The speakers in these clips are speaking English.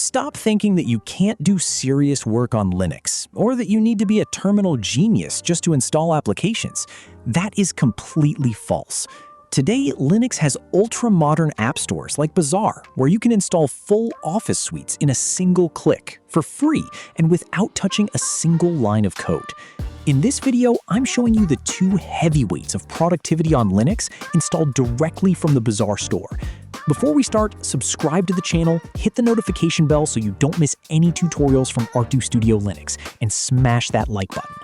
Stop thinking that you can't do serious work on Linux, or that you need to be a terminal genius just to install applications. That is completely false. Today, Linux has ultra-modern app stores like Bazaar, where you can install full Office suites in a single click, for free, and without touching a single line of code. In this video, I'm showing you the two heavyweights of productivity on Linux installed directly from the Bazaar store. Before we start, subscribe to the channel, hit the notification bell so you don't miss any tutorials from ArduStudio Linux, and smash that like button.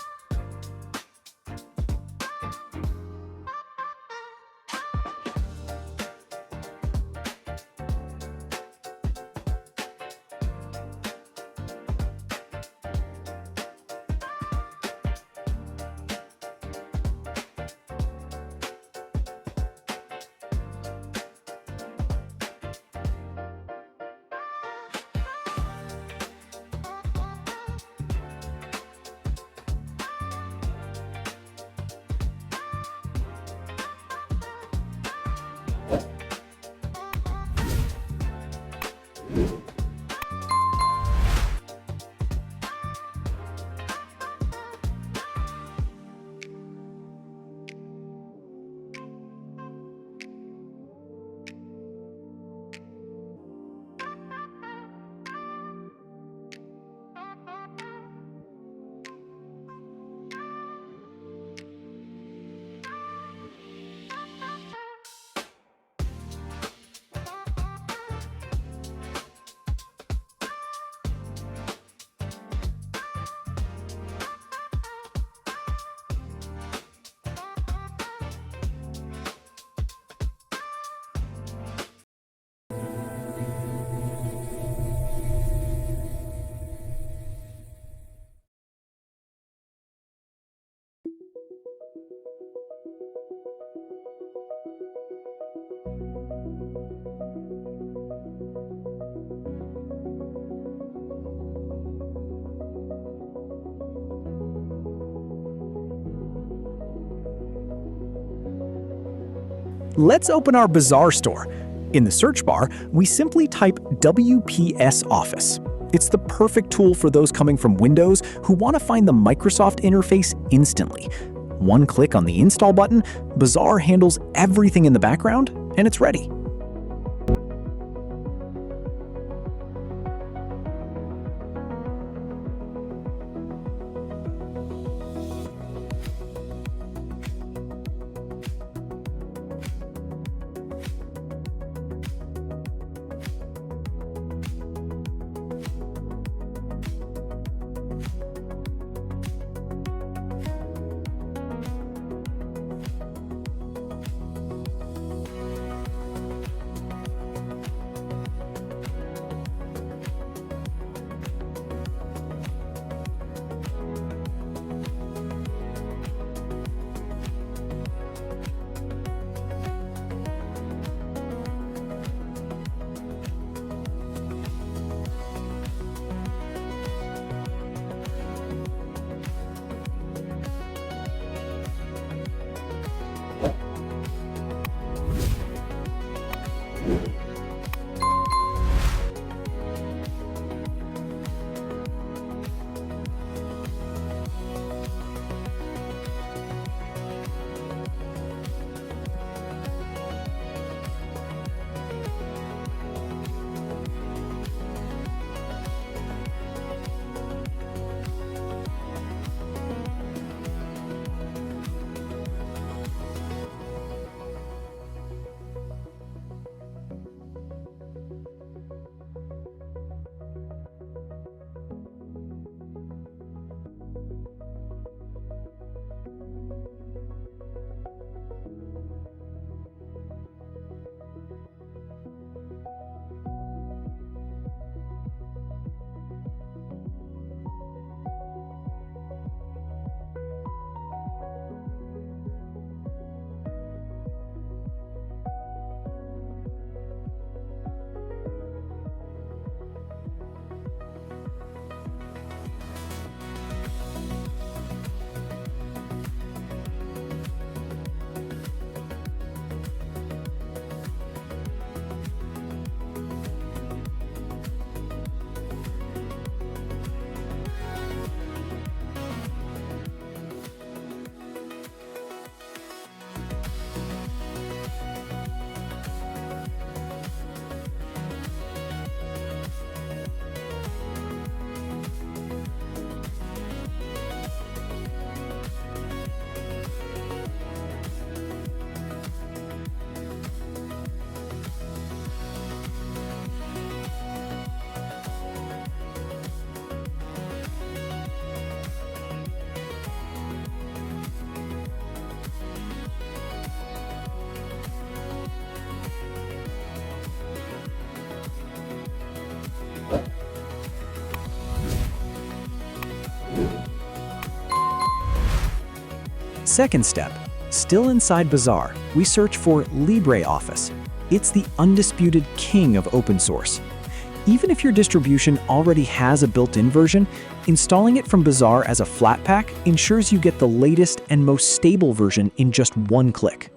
Let's open our Bazaar store. In the search bar, we simply type WPS Office. It's the perfect tool for those coming from Windows who want to find the Microsoft interface instantly. One click on the install button, Bazaar handles everything in the background, and it's ready. Second step, still inside Bazaar, we search for LibreOffice. It's the undisputed king of open source. Even if your distribution already has a built-in version, installing it from Bazaar as a Flatpak ensures you get the latest and most stable version in just one click.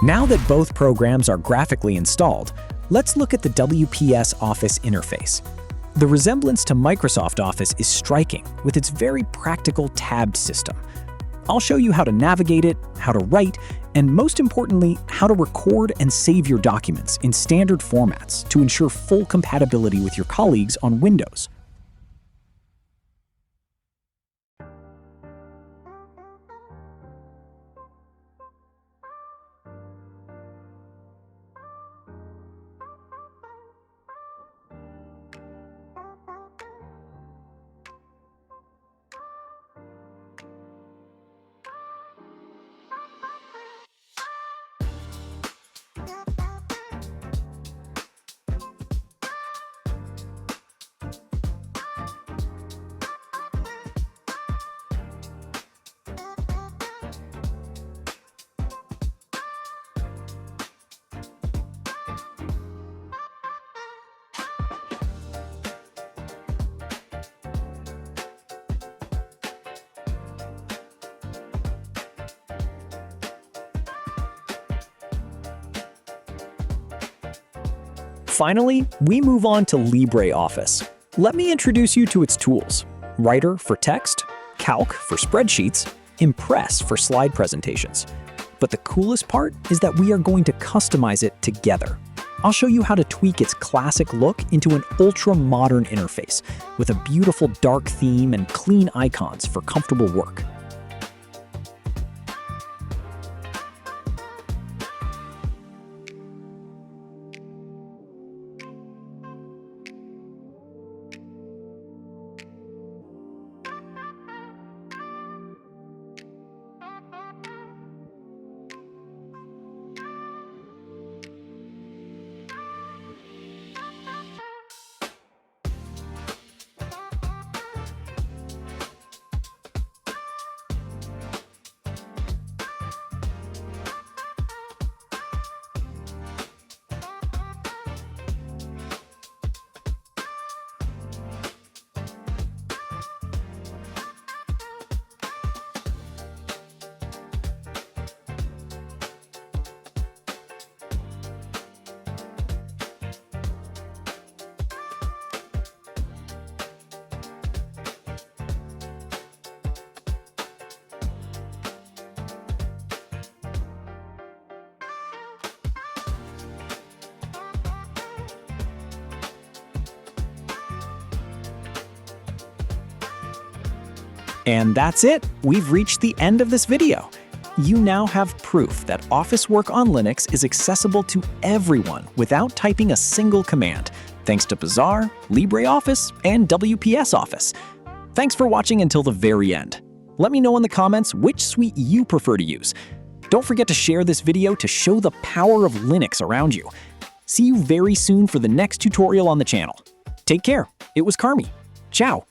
Now that both programs are graphically installed, let's look at the WPS Office interface. The resemblance to Microsoft Office is striking with its very practical tabbed system. I'll show you how to navigate it, how to write, and most importantly, how to record and save your documents in standard formats to ensure full compatibility with your colleagues on Windows. Finally, we move on to LibreOffice. Let me introduce you to its tools: Writer for text, Calc for spreadsheets, Impress for slide presentations. But the coolest part is that we are going to customize it together. I'll show you how to tweak its classic look into an ultra-modern interface with a beautiful dark theme and clean icons for comfortable work. And that's it! We've reached the end of this video. You now have proof that Office work on Linux is accessible to everyone without typing a single command, thanks to Bazaar, LibreOffice, and WPS Office. Thanks for watching until the very end. Let me know in the comments which suite you prefer to use. Don't forget to share this video to show the power of Linux around you. See you very soon for the next tutorial on the channel. Take care. It was Carmi. Ciao.